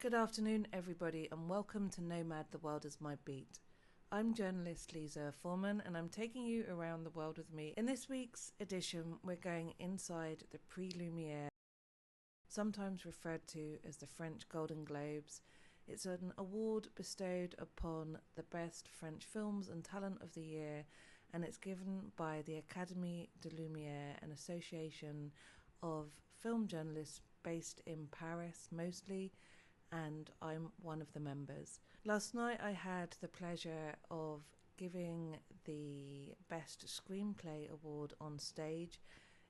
Good afternoon, everybody, and welcome to Nomad, the World is My Beat. I'm journalist Lisa Foreman, and I'm taking you around the world with me. In this week's edition, we're going inside the Prix Lumières, sometimes referred to as the French Golden Globes. It's an award bestowed upon the best French films and talent of the year, and it's given by the Académie de Lumière, an association of film journalists based in Paris mostly, and I'm one of the members. Last night I had the pleasure of giving the Best Screenplay award on stage.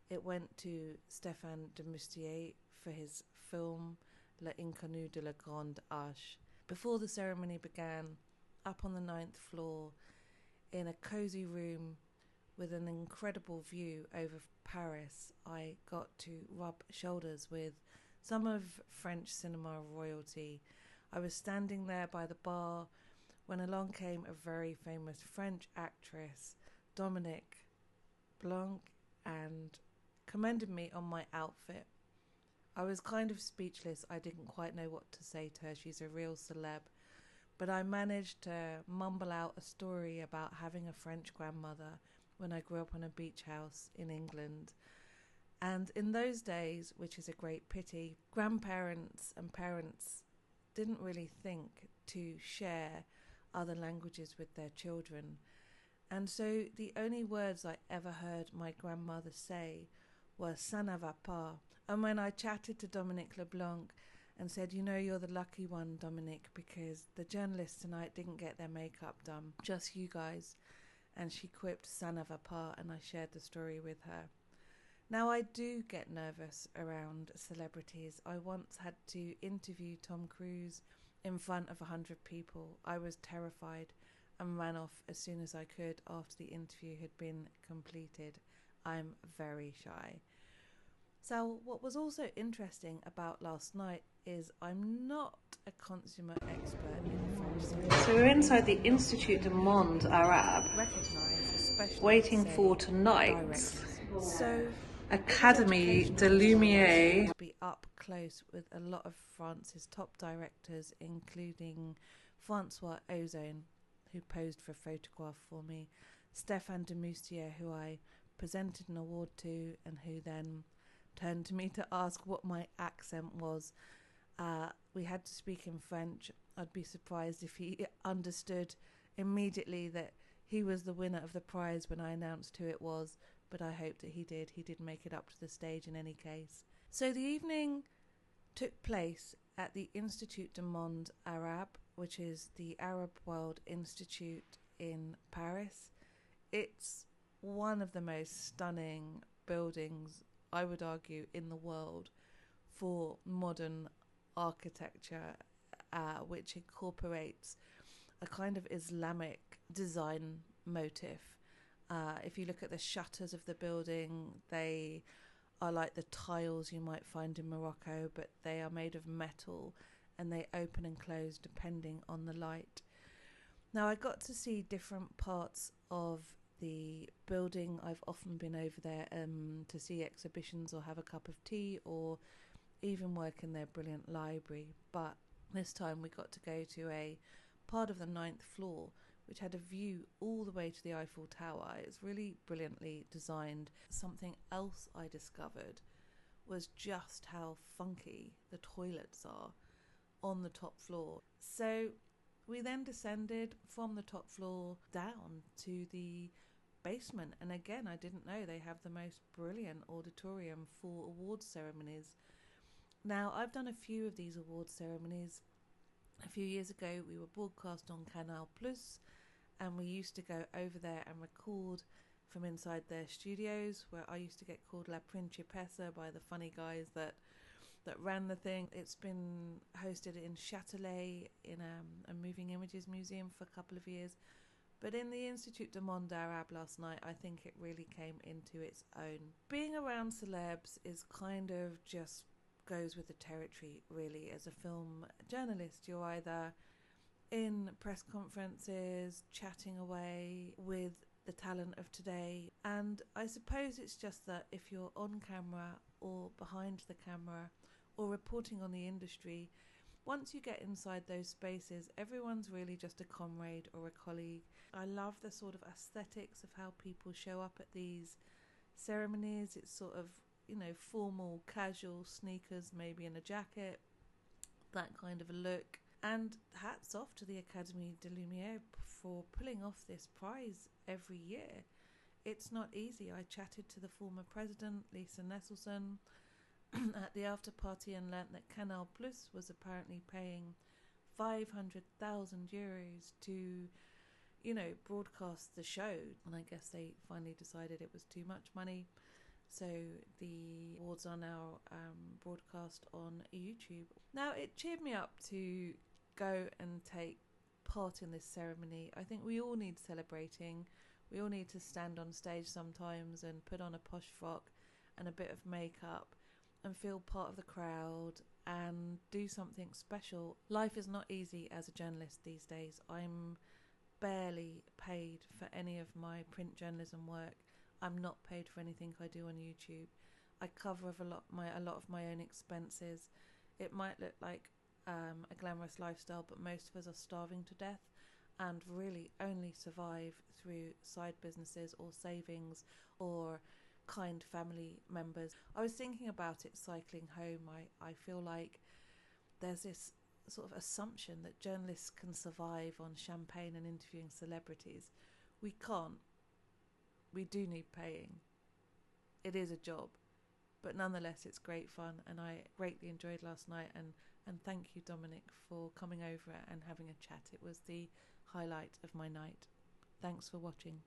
It went to Stéphane Demoustier for his film L'inconnu de la Grande Arche. Before the ceremony began, up on the 9th floor, in a cosy room with an incredible view over Paris, I got to rub shoulders with some of French cinema royalty. I was standing there by the bar when along came a very famous French actress, Dominique Blanc, and commended me on my outfit. I was kind of speechless. I didn't quite know what to say to her. She's a real celeb. But I managed to mumble out a story about having a French grandmother when I grew up on a beach house in England. And in those days, which is a great pity, grandparents and parents didn't really think to share other languages with their children. And so the only words I ever heard my grandmother say were "ça ne va pas." And when I chatted to Dominique Leblanc and said, "You know, you're the lucky one, Dominique, because the journalists tonight didn't get their makeup done, just you guys." And she quipped "ça ne va pas," and I shared the story with her. Now, I do get nervous around celebrities. I once had to interview Tom Cruise in front of 100 people. I was terrified and ran off as soon as I could after the interview had been completed. I'm very shy. So what was also interesting about last night is I'm not a consummate expert in French cinema. So we're inside the Institut du Monde Arabe, waiting for tonight's Académie de Lumières to be up close with a lot of France's top directors, including François Ozon, who posed for a photograph for me, Stéphane de Moustier, who I presented an award to and who then turned to me to ask what my accent was. We had to speak in French. I'd be surprised if he understood immediately that he was the winner of the prize when I announced who it was, but I hope that he did. He did make it up to the stage in any case. So the evening took place at the Institut du Monde Arabe, which is the Arab World Institute in Paris. It's one of the most stunning buildings, I would argue, in the world for modern architecture, which incorporates a kind of Islamic design motif. If you look at the shutters of the building, they are like the tiles you might find in Morocco, but they are made of metal and they open and close depending on the light. Now, I got to see different parts of the building. I've often been over there to see exhibitions or have a cup of tea or even work in their brilliant library. But this time we got to go to a part of the 9th floor which had a view all the way to the Eiffel Tower. It's really brilliantly designed. Something else I discovered was just how funky the toilets are on the top floor. So we then descended from the top floor down to the basement, and again, I didn't know they have the most brilliant auditorium for awards ceremonies. Now, I've done a few of these awards ceremonies. A few years ago, we were broadcast on Canal Plus, and we used to go over there and record from inside their studios, where I used to get called La Principessa by the funny guys that ran the thing. It's been hosted in Châtelet in a moving images museum for a couple of years. But in the Institut du Monde Arabe last night, I think it really came into its own. Being around celebs is kind of just goes with the territory, really. As a film journalist, you're either in press conferences, chatting away with the talent of today. And I suppose it's just that if you're on camera or behind the camera or reporting on the industry, once you get inside those spaces, everyone's really just a comrade or a colleague. I love the sort of aesthetics of how people show up at these ceremonies. It's sort of, formal, casual, sneakers, maybe in a jacket, that kind of a look. And hats off to the Académie de Lumières for pulling off this prize every year. It's not easy. I chatted to the former president, Lisa Nesselson, at the after party and learnt that Canal Plus was apparently paying 500,000 euros to, broadcast the show. And I guess they finally decided it was too much money. So the awards are now broadcast on YouTube. Now, it cheered me up to go and take part in this ceremony. I think we all need celebrating. We all need to stand on stage sometimes and put on a posh frock and a bit of makeup and feel part of the crowd and do something special. Life is not easy as a journalist these days. I'm barely paid for any of my print journalism work. I'm not paid for anything I do on YouTube. I cover a lot of my own expenses. It might look like a glamorous lifestyle, but most of us are starving to death and really only survive through side businesses or savings or kind family members. I was thinking about it cycling home. I feel like there's this sort of assumption that journalists can survive on champagne and interviewing celebrities. We can't. We do need paying. It is a job, but nonetheless it's great fun, and I greatly enjoyed last night, and thank you, Dominic, for coming over and having a chat. It was the highlight of my night. Thanks for watching.